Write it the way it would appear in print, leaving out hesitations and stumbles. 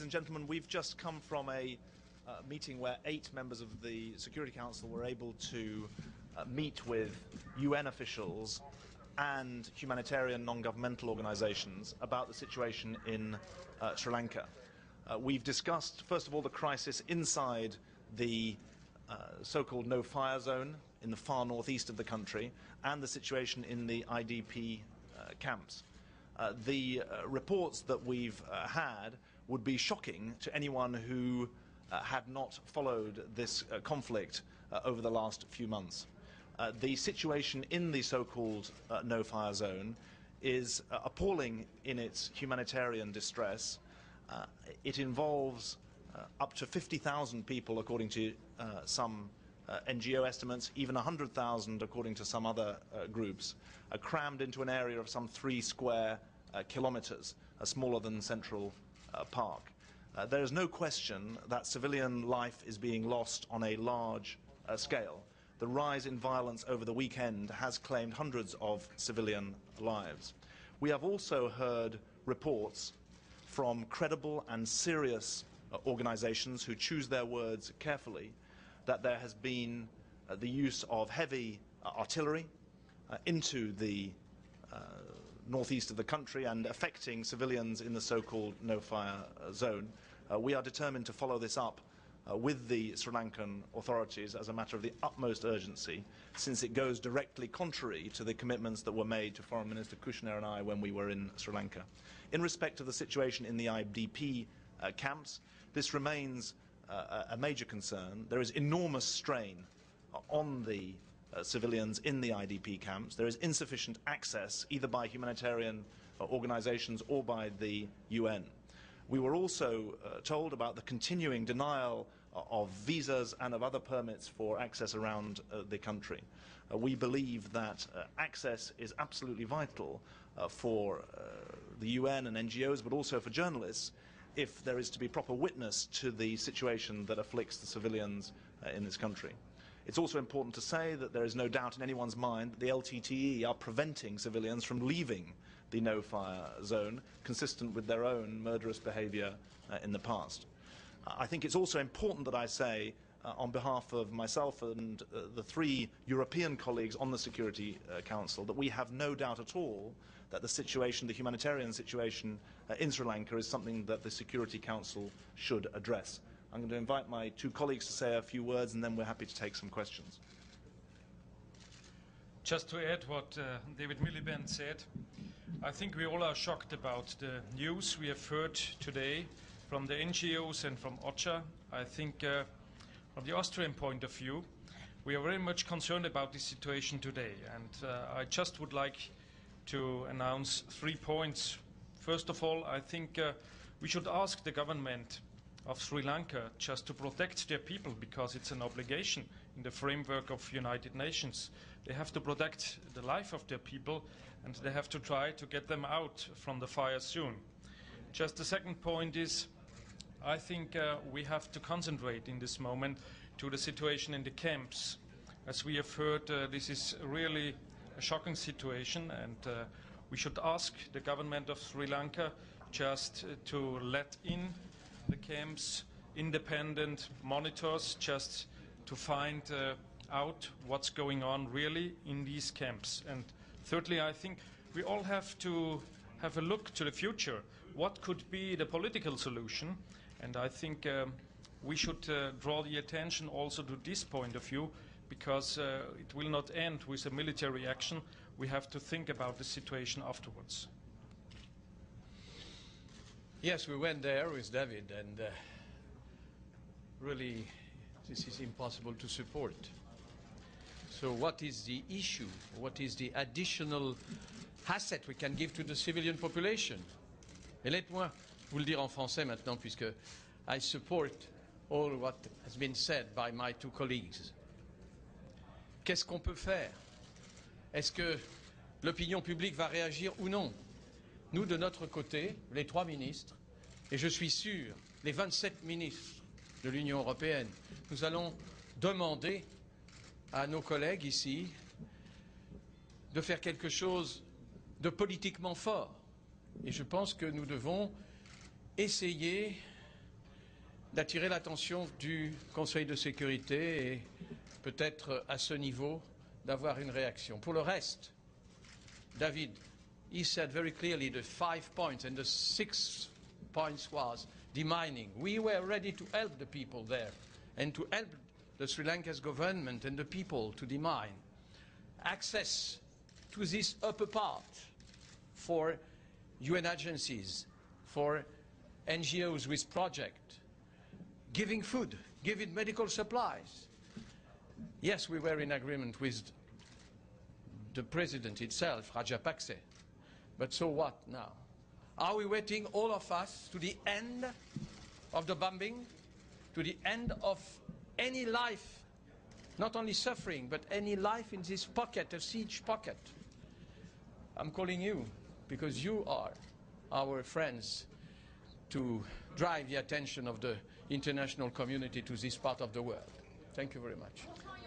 and gentlemen, we've just come from a meeting where 8 members of the Security Council were able to meet with UN officials and humanitarian non-governmental organizations about the situation in Sri Lanka. We've discussed, first of all, the crisis inside the so-called no-fire zone in the far northeast of the country and the situation in the IDP camps. The reports that we've had would be shocking to anyone who had not followed this conflict over the last few months. The situation in the so-called no-fire zone is appalling in its humanitarian distress. It involves up to 50,000 people, according to some NGO estimates, even 100,000 according to some other groups, crammed into an area of some 3 square kilometers, smaller than Central Park. There is no question that civilian life is being lost on a large scale. The rise in violence over the weekend has claimed hundreds of civilian lives. We have also heard reports from credible and serious organizations who choose their words carefully that there has been the use of heavy artillery into the northeast of the country and affecting civilians in the so-called no-fire zone. We are determined to follow this up with the Sri Lankan authorities as a matter of the utmost urgency, since it goes directly contrary to the commitments that were made to Foreign Minister Kouchner and I when we were in Sri Lanka. In respect of the situation in the IDP camps, this remains a major concern. There is enormous strain on the civilians in the IDP camps. There is insufficient access either by humanitarian organizations or by the UN. We were also told about the continuing denial of visas and of other permits for access around the country. We believe that access is absolutely vital for the UN and NGOs, but also for journalists, if there is to be proper witness to the situation that afflicts the civilians in this country. It's also important to say that there is no doubt in anyone's mind that the LTTE are preventing civilians from leaving the no-fire zone, consistent with their own murderous behavior in the past. I think it's also important that I say, on behalf of myself and the 3 European colleagues on the Security Council, that we have no doubt at all that the situation, the humanitarian situation in Sri Lanka is something that the Security Council should address. I'm going to invite my 2 colleagues to say a few words, and then we're happy to take some questions. Just to add what David Miliband said, I think we all are shocked about the news we have heard today from the NGOs and from Austria. I think from the Austrian point of view, we are very much concerned about this situation today. And I just would like to announce 3 points. First of all, I think we should ask the government of Sri Lanka just to protect their people, because it's an obligation in the framework of United Nations. They have to protect the life of their people, and they have to try to get them out from the fire soon. Just the second point is, I think we have to concentrate in this moment to the situation in the camps. As we have heard, this is really a shocking situation, and we should ask the government of Sri Lanka just to let in the camps independent monitors, just to find out what's going on really in these camps. And thirdly, I think we all have to have a look to the future. What could be the political solution? And I think we should draw the attention also to this point of view, because it will not end with a military action. We have to think about the situation afterwards. Yes, we went there with David, and really this is impossible to support. So what is the issue? What is the additional asset we can give to the civilian population? Et laissez-moi vous le dire en français maintenant, puisque I support all what has been said by my 2 colleagues. Qu'est-ce qu'on peut faire? Est-ce que l'opinion publique va réagir ou non? Nous, de notre côté, les 3 ministres, et je suis sûr, les 27 ministres de l'Union européenne, nous allons demander à nos collègues ici de faire quelque chose de politiquement fort. Et je pense que nous devons essayer d'attirer l'attention du Conseil de sécurité et peut-être à ce niveau d'avoir une réaction. Pour le reste, David, he said very clearly the 5 points, and the 6 points was demining. We were ready to help the people there and to help the Sri Lanka's government and the people to demine. Access to this upper part for UN agencies, for NGOs with projects, giving food, giving medical supplies. Yes, we were in agreement with the president itself, Rajapakse. But so what now? Are we waiting, all of us, to the end of the bombing, to the end of any life, not only suffering, but any life in this pocket, a siege pocket? I'm calling you, because you are our friends, to drive the attention of the international community to this part of the world. Thank you very much.